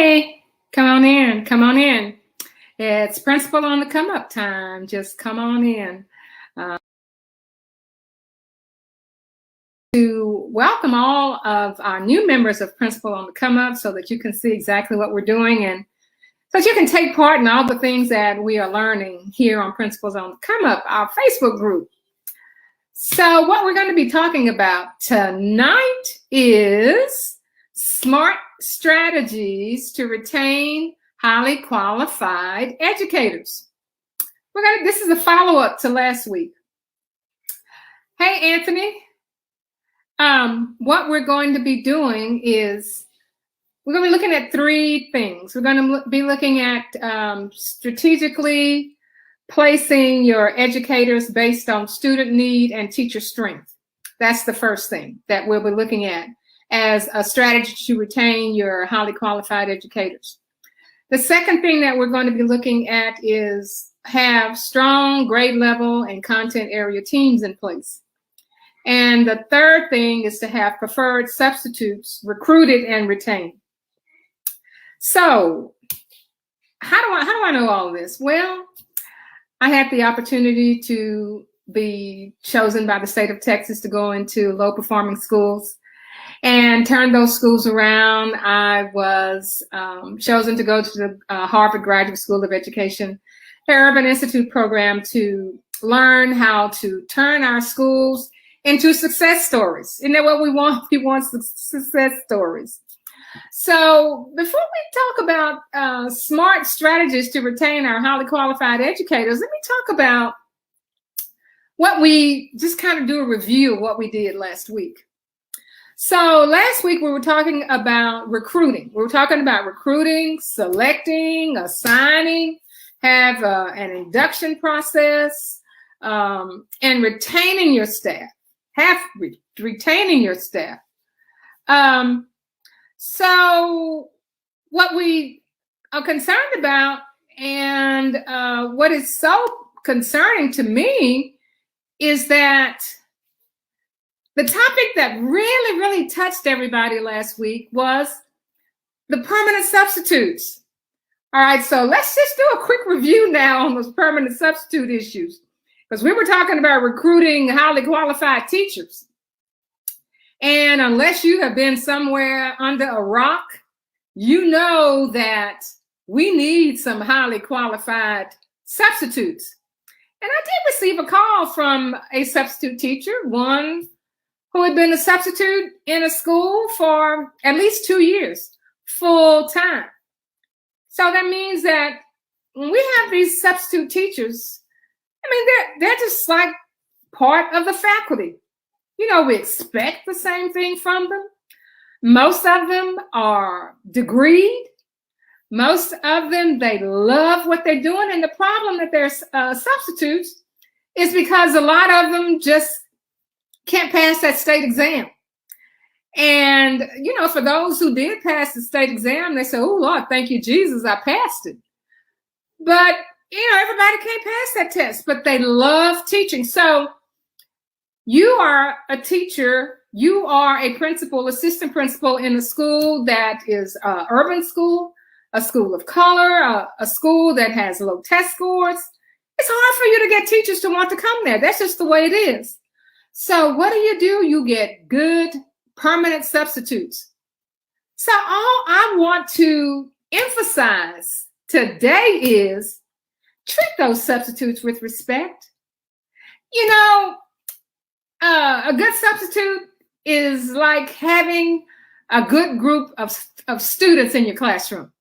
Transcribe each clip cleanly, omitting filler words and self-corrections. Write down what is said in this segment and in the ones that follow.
Hey, come on in. Come on in. It's Principal on the Come Up time. Just come on in. To welcome all of our new members of Principal on the Come Up so that you can see exactly what we're doing and so that you can take part in all the things that we are learning here on Principals on the Come Up, our Facebook group. So what we're going to be talking about tonight is smart strategies to retain highly qualified educators. This is a follow-up to last week. Hey, Anthony. What we're going to be doing is we're going to be looking at three things. We're going to be looking at strategically placing your educators based on student need and teacher strength. That's the first thing that we'll be looking at as a strategy to retain your highly qualified educators. The second thing that we're going to be looking at is have strong grade level and content area teams in place. And the third thing is to have preferred substitutes recruited and retained. So how do I know all this? Well, I had the opportunity to be chosen by the state of Texas to go into low performing schools and turn those schools around. I was chosen to go to the Harvard Graduate School of Education, the Urban Institute program, to learn how to turn our schools into success stories. Isn't that what we want? We want success stories. So before we talk about smart strategies to retain our highly qualified educators, let me talk about what we just kind of do a review of what we did last week. So last week we were talking about recruiting. We were talking about recruiting, selecting, assigning, have an induction process, and retaining your staff. Retaining your staff. So what we are concerned about and what is so concerning to me is that the topic that really touched everybody last week was the permanent substitutes. All right, so let's just do a quick review now on those permanent substitute issues, because we were talking about recruiting highly qualified teachers. And unless you have been somewhere under a rock, you know that we need some highly qualified substitutes. And I did receive a call from a substitute teacher, one who had been a substitute in a school for at least 2 years, full time. So that means that when we have these substitute teachers, I mean, they're just like part of the faculty. You know, we expect the same thing from them. Most of them are degreed. Most of them, they love what they're doing. And the problem that they're substitutes is because a lot of them just can't pass that state exam. And, you know, for those who did pass the state exam, they say, oh, Lord, thank you, Jesus, I passed it. But, you know, everybody can't pass that test, but they love teaching. So you are a teacher, you are a principal, assistant principal in a school that is an urban school, a school of color, a school that has low test scores. It's hard for you to get teachers to want to come there. That's just the way it is. So what do? You get good permanent substitutes. So all I want to emphasize today is treat those substitutes with respect. You know, a good substitute is like having a good group of students in your classroom.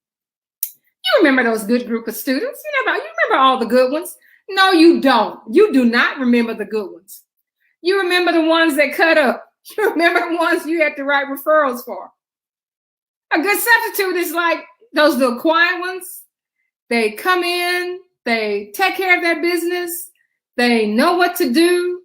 You remember those good group of students? You remember all the good ones? No, you don't. You do not remember the good ones. You remember the ones that cut up. You remember the ones you had to write referrals for. A good substitute is like those little quiet ones. They come in, they take care of their business, they know what to do,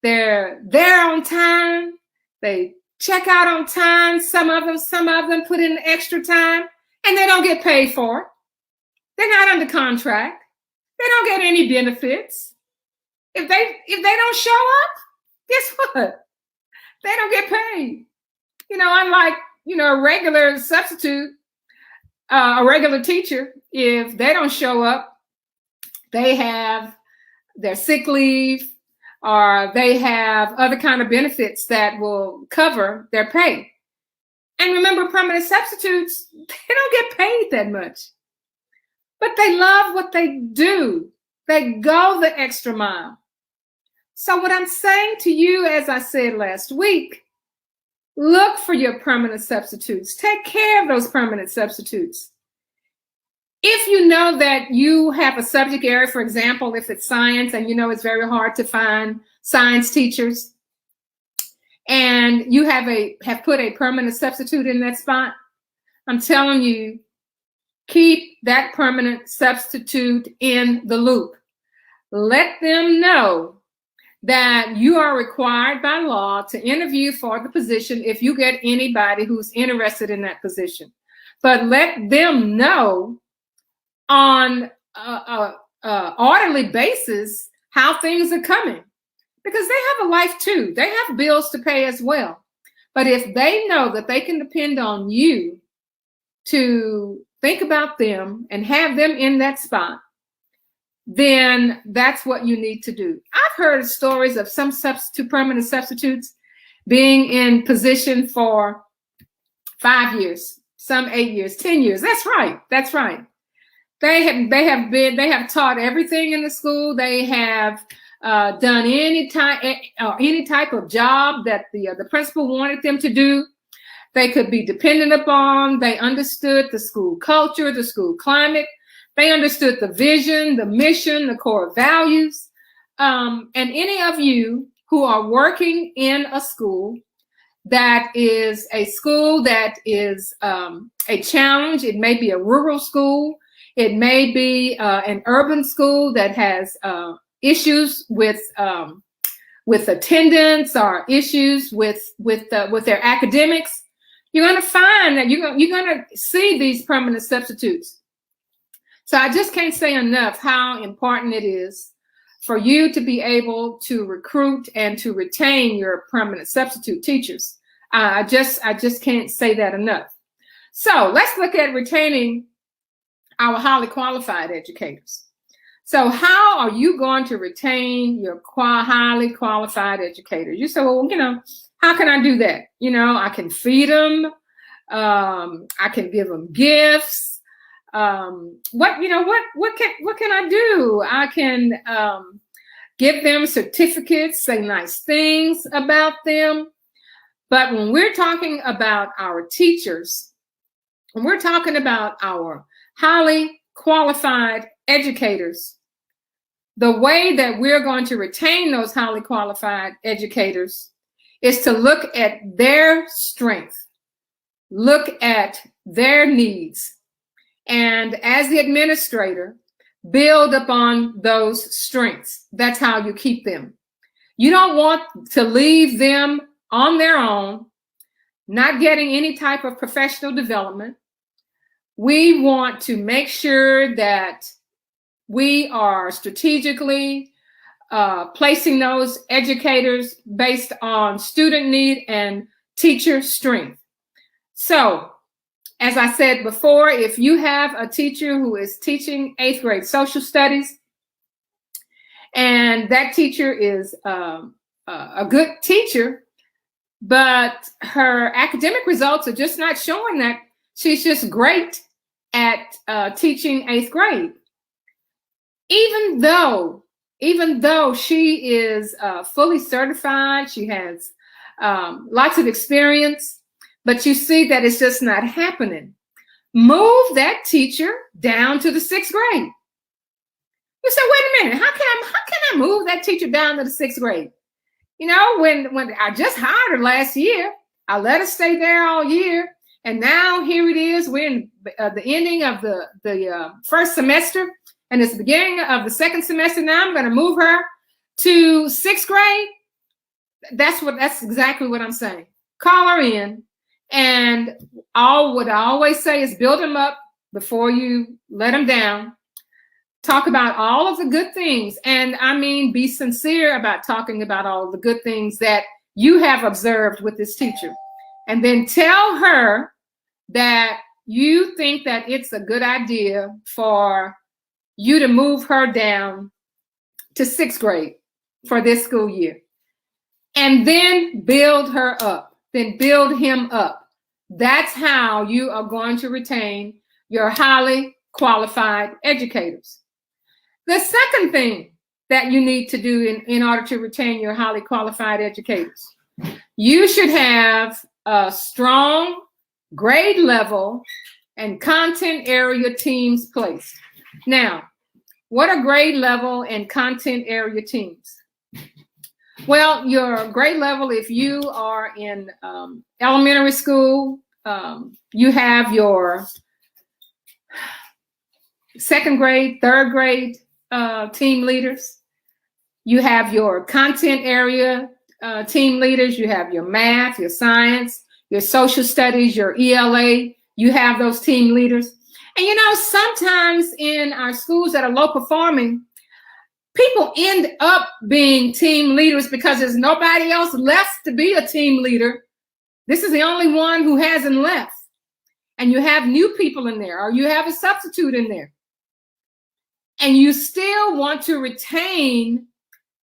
they're there on time, they check out on time. Some of them put in extra time, and they don't get paid for it. They're not under contract. They don't get any benefits. If they don't show up, guess what? They don't get paid. You know, unlike, you know, a regular substitute, a regular teacher, if they don't show up, they have their sick leave, or they have other kind of benefits that will cover their pay. And remember, permanent substitutes, they don't get paid that much, but they love what they do. They go the extra mile. So what I'm saying to you, as I said last week, look for your permanent substitutes. Take care of those permanent substitutes. If you know that you have a subject area, for example, if it's science and you know it's very hard to find science teachers, and you have put a permanent substitute in that spot, I'm telling you, keep that permanent substitute in the loop. Let them know that you are required by law to interview for the position if you get anybody who's interested in that position. But let them know on a orderly basis how things are coming, because they have a life too. They have bills to pay as well. But if they know that they can depend on you to think about them and have them in that spot, then that's what you need to do. I've heard stories of some permanent substitutes being in position for 5 years, some 8 years, 10 years. That's right. That's right. They have taught everything in the school. They have done any type of job that the principal wanted them to do. They could be dependent upon. They understood the school culture, the school climate. They understood the vision, the mission, the core values. And any of you who are working in a school that is a school that is a challenge, it may be a rural school, it may be an urban school that has issues with attendance or issues with their academics, you're going to find that you're going to see these permanent substitutes. So I just can't say enough how important it is for you to be able to recruit and to retain your permanent substitute teachers. I just can't say that enough. So let's look at retaining our highly qualified educators. So how are you going to retain your highly qualified educators? You say, well, how can I do that? I can feed them. I can give them gifts. What can I do? I can give them certificates, say nice things about them. But when we're talking about our teachers, when we're talking about our highly qualified educators, the way that we're going to retain those highly qualified educators is to look at their strength, look at their needs, and as the administrator, build upon those strengths. That's how you keep them. You don't want to leave them on their own, not getting any type of professional development. We want to make sure that we are strategically placing those educators based on student need and teacher strength. So, as I said before, if you have a teacher who is teaching 8th grade social studies, and that teacher is a good teacher, but her academic results are just not showing that she's just great at teaching 8th grade, even though she is fully certified, she has lots of experience, but you see that it's just not happening. Move that teacher down to the 6th grade. You say, wait a minute, how can I move that teacher down to the 6th grade? When I just hired her last year, I let her stay there all year, and now here it is. We're in the ending of the first semester, and it's the beginning of the second semester. Now I'm going to move her to 6th grade. That's exactly what I'm saying. Call her in. And what I always say is build them up before you let them down. Talk about all of the good things. And I mean, be sincere about talking about all of the good things that you have observed with this teacher. And then tell her that you think that it's a good idea for you to move her down to 6th grade for this school year, and then build her up, then build him up. That's how you are going to retain your highly qualified educators. The second thing that you need to do in order to retain your highly qualified educators, you should have a strong grade level and content area teams placed. Now, what are grade level and content area teams? Well, your grade level, if you are in elementary school, you have your 2nd grade, 3rd grade team leaders. You have your content area team leaders. You have your math, your science, your social studies, your ELA. You have those team leaders. And you know, sometimes in our schools that are low performing, people end up being team leaders because there's nobody else left to be a team leader. This is the only one who hasn't left. And you have new people in there, or you have a substitute in there. And you still want to retain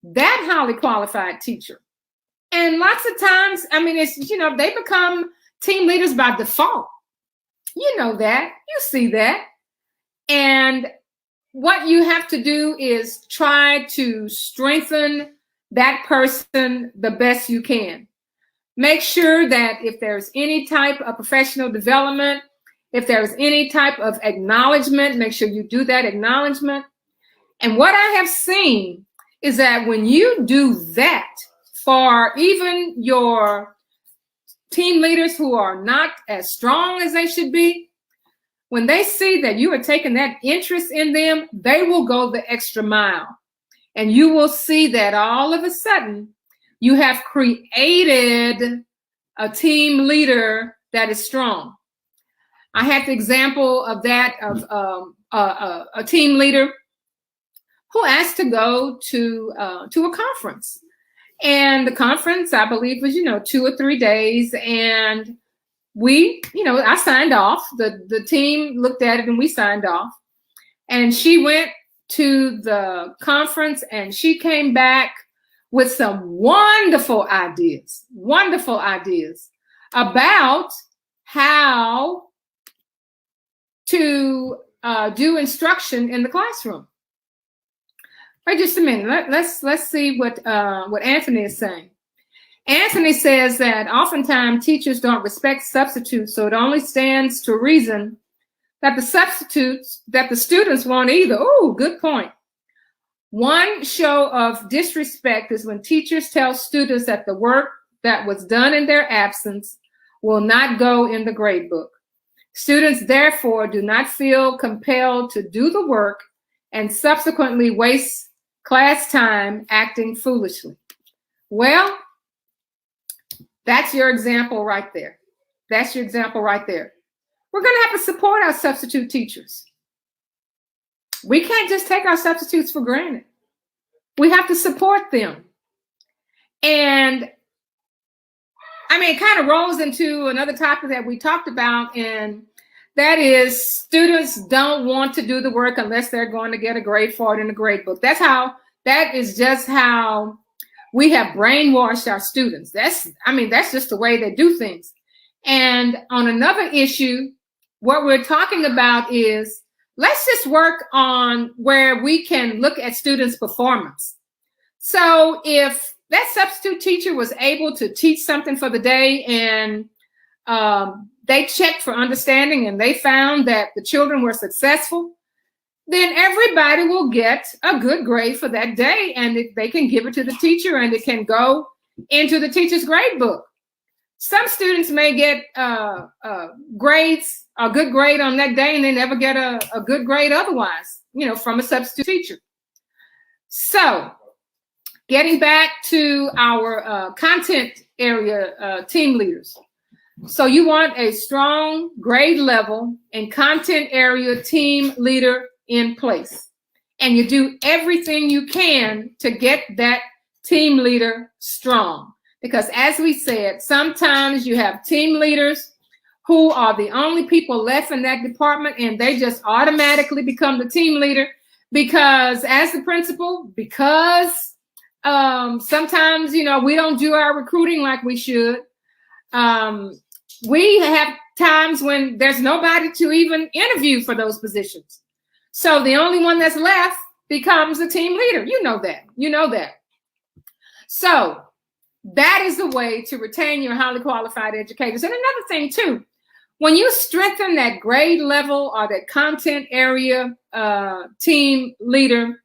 that highly qualified teacher. And lots of times, I mean, it's, you know, they become team leaders by default. You know that, you see that. And what you have to do is try to strengthen that person the best you can. Make sure that if there's any type of professional development, if there's any type of acknowledgement, make sure you do that acknowledgement. And what I have seen is that when you do that for even your team leaders who are not as strong as they should be, when they see that you are taking that interest in them, they will go the extra mile. And you will see that all of a sudden you have created a team leader that is strong. I had the example of that of a team leader who asked to go to a conference. And the conference, I believe, was, 2 or 3 days. And we, I signed off. The team looked at it and we signed off. And she went to the conference and she came back with some wonderful ideas about how to do instruction in the classroom. Wait just a minute. Let's see what Anthony is saying. Anthony says that oftentimes teachers don't respect substitutes, so it only stands to reason that the students won't either. Oh, good point. One show of disrespect is when teachers tell students that the work that was done in their absence will not go in the grade book. Students, therefore, do not feel compelled to do the work and subsequently waste class time acting foolishly. Well, that's your example right there. That's your example right there. We're going to have to support our substitute teachers. We can't just take our substitutes for granted. We have to support them. And I mean, it kind of rolls into another topic that we talked about, and that is students don't want to do the work unless they're going to get a grade for it in the grade book. That is just how we have brainwashed our students. That's just the way they do things. And on another issue, what we're talking about is, let's just work on where we can look at students' performance. So if that substitute teacher was able to teach something for the day and they checked for understanding and they found that the children were successful, then everybody will get a good grade for that day, and they can give it to the teacher and it can go into the teacher's grade book. Some students may get a good grade on that day and they never get a good grade otherwise, from a substitute teacher. So getting back to our content area team leaders. So you want a strong grade level and content area team leader in place. And you do everything you can to get that team leader strong. Because as we said, sometimes you have team leaders who are the only people left in that department, and they just automatically become the team leader because as the principal, because sometimes, we don't do our recruiting like we should. We have times when there's nobody to even interview for those positions. So the only one that's left becomes the team leader. You know that. So that is the way to retain your highly qualified educators. And another thing too, when you strengthen that grade level or that content area team leader,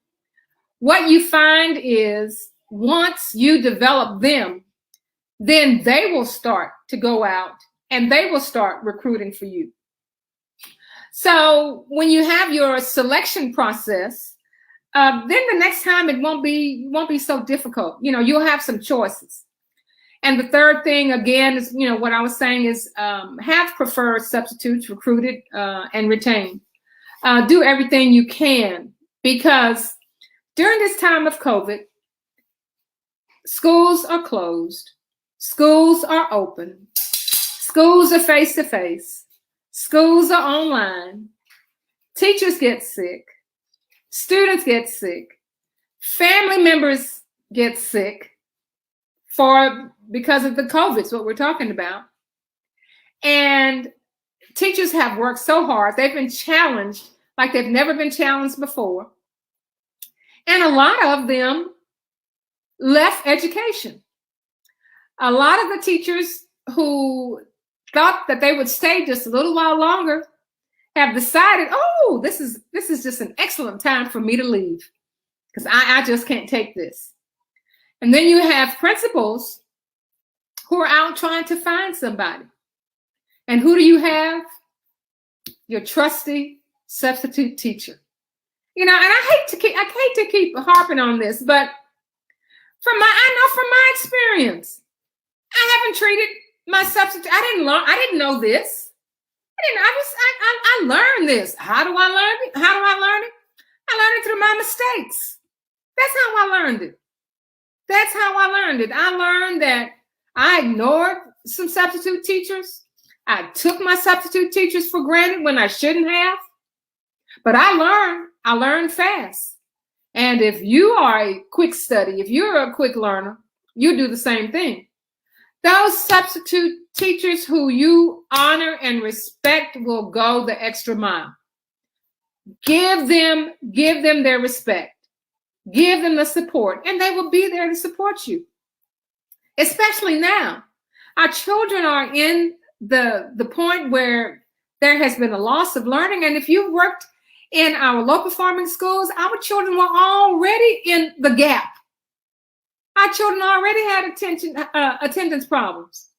what you find is once you develop them, then they will start to go out and they will start recruiting for you. So when you have your selection process, then the next time it won't be so difficult. You'll have some choices. And the third thing, again, is, what I was saying is have preferred substitutes recruited and retained. Do everything you can, because during this time of COVID, schools are closed, schools are open, schools are face-to-face, schools are online, teachers get sick, students get sick, family members get sick because of the COVID's what we're talking about. And teachers have worked so hard. They've been challenged like they've never been challenged before. And a lot of them left education. A lot of the teachers who thought that they would stay just a little while longer have decided, oh, this is just an excellent time for me to leave because I just can't take this. And then you have principals who are out trying to find somebody. And who do you have? Your trusty substitute teacher. And I hate to keep harping on this, but I know from my experience, I haven't treated my substitute. I didn't know this. I learned this. How do I learn it? How do I learn it? I learned it through my mistakes. That's how I learned it. I learned that I ignored some substitute teachers. I took my substitute teachers for granted when I shouldn't have. But I learned fast. And if you are a quick study, if you're a quick learner, you do the same thing. Those substitute teachers who you honor and respect will go the extra mile. Give them their respect. Give them the support, and they will be there to support you. Especially now. Our children are in the point where there has been a loss of learning. And if you worked in our local farming schools, our children were already in the gap. Our children already had attendance problems.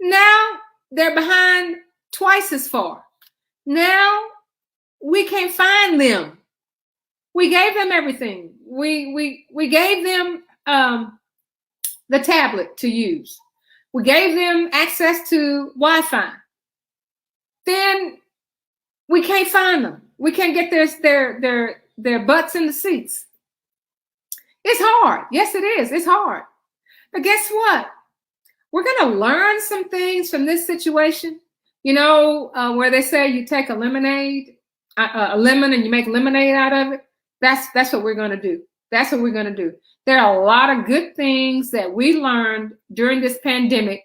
Now they're behind twice as far. Now we can't find them. We gave them everything. We gave them the tablet to use. We gave them access to Wi-Fi. Then we can't find them. We can't get their butts in the seats. It's hard. Yes, it is. It's hard. But guess what? We're going to learn some things from this situation. Where they say you take a lemon and you make lemonade out of it. That's what we're going to do. That's what we're going to do. There are a lot of good things that we learned during this pandemic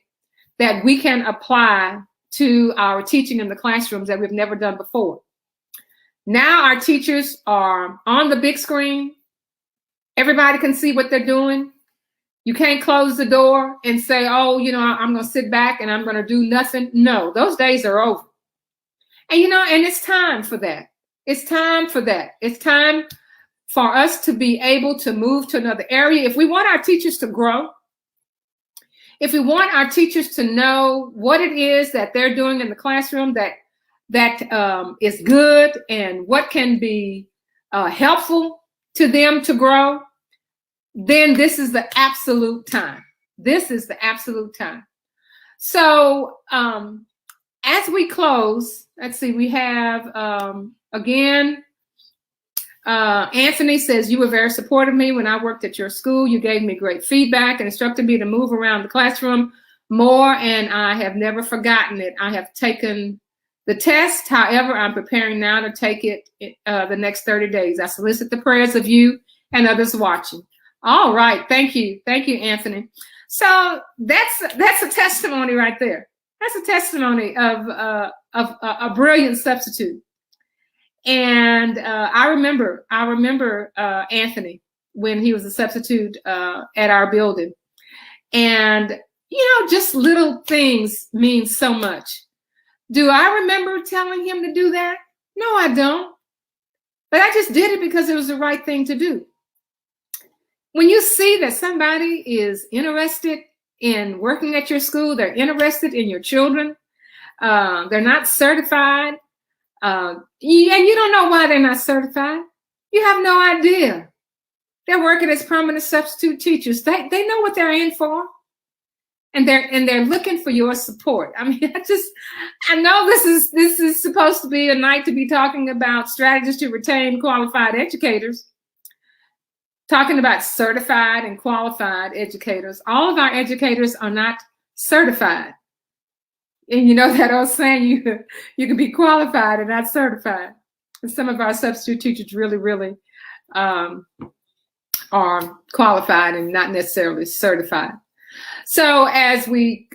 that we can apply to our teaching in the classrooms that we've never done before. Now our teachers are on the big screen. Everybody can see what they're doing. You can't close the door and say, oh, I'm going to sit back and I'm going to do nothing. No, those days are over. And, and it's time for that. It's time for that. It's time for us to be able to move to another area. If we want our teachers to grow, if we want our teachers to know what it is that they're doing in the classroom that is good and what can be helpful to them to grow, then this is the absolute time. This is the absolute time. So as we close, let's see, we have, again, Anthony says, you were very supportive of me when I worked at your school. You gave me great feedback and instructed me to move around the classroom more, and I have never forgotten it. I have taken the test. However, I'm preparing now to take it the next 30 days. I solicit the prayers of you and others watching. All right. Thank you. Thank you, Anthony. So that's a testimony right there. That's a testimony of a brilliant substitute. And I remember Anthony when he was a substitute at our building. And, just little things mean so much. Do I remember telling him to do that? No, I don't. But I just did it because it was the right thing to do. When you see that somebody is interested in working at your school, they're interested in your children, they're not certified, and you don't know why they're not certified. You have no idea. They're working as permanent substitute teachers. They know what they're in for. And they're looking for your support. I mean, I know this is supposed to be a night to be talking about strategies to retain qualified educators, talking about certified and qualified educators. All of our educators are not certified. And you know that old saying, you can be qualified and not certified. And some of our substitute teachers really are qualified and not necessarily certified. So as we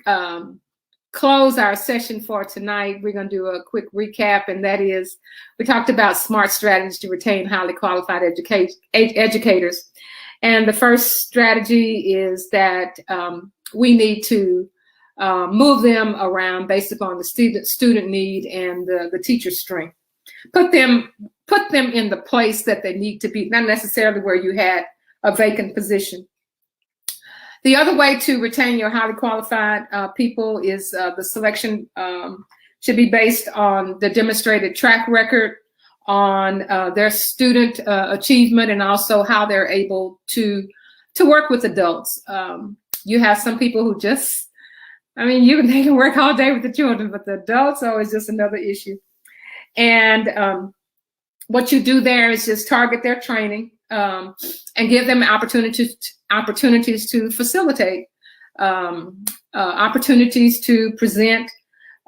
close our session for tonight, we're going to do a quick recap, and that is, we talked about smart strategies to retain highly qualified educators. And the first strategy is that we need to move them around based upon the student need and the teacher strength. Put them in the place that they need to be, not necessarily where you had a vacant position. The other way to retain your highly qualified people is the selection should be based on the demonstrated track record, on their student achievement, and also how they're able to work with adults. You have some people who just, they can work all day with the children, but the adults are always just another issue. And what you do there is just target their training and give them opportunities to facilitate, opportunities to present,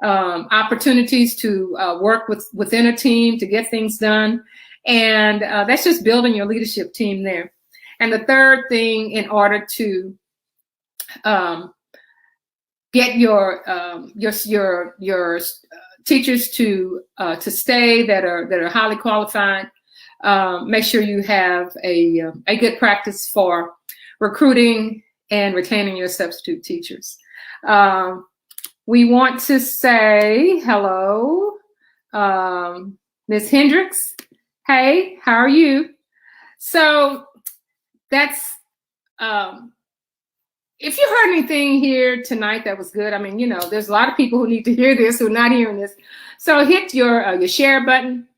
opportunities to work within a team to get things done. And that's just building your leadership team there. And the third thing, in order to get your teachers to stay that are highly qualified, make sure you have a good practice for recruiting and retaining your substitute teachers. We want to say hello, Ms. Hendricks. Hey, how are you? So that's, if you heard anything here tonight that was good, there's a lot of people who need to hear this who are not hearing this. So hit your share button.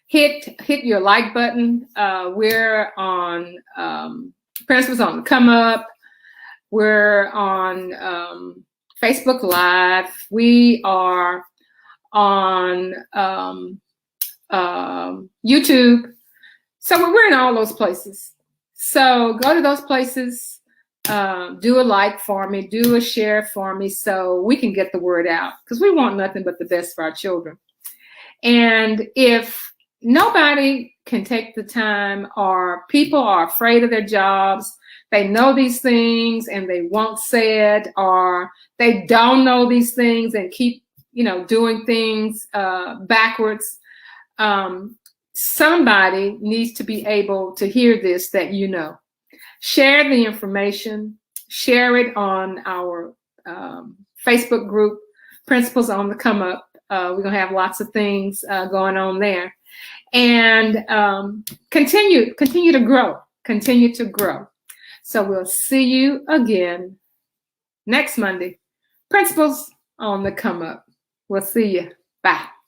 Hit your like button. We're on Principals on the Come Up. We're on Facebook Live. We are on YouTube. So we're in all those places. So go to those places, do a like for me, do a share for me, so we can get the word out, because we want nothing but the best for our children. And if nobody can take the time, or people are afraid of their jobs, they know these things and they won't say it, or they don't know these things and keep, doing things backwards, somebody needs to be able to hear this, that share the information, share it on our Facebook group, Principals on the Come Up. We're going to have lots of things going on there. And continue to grow. So we'll see you again next Monday. Principals on the Come Up. We'll see you. Bye.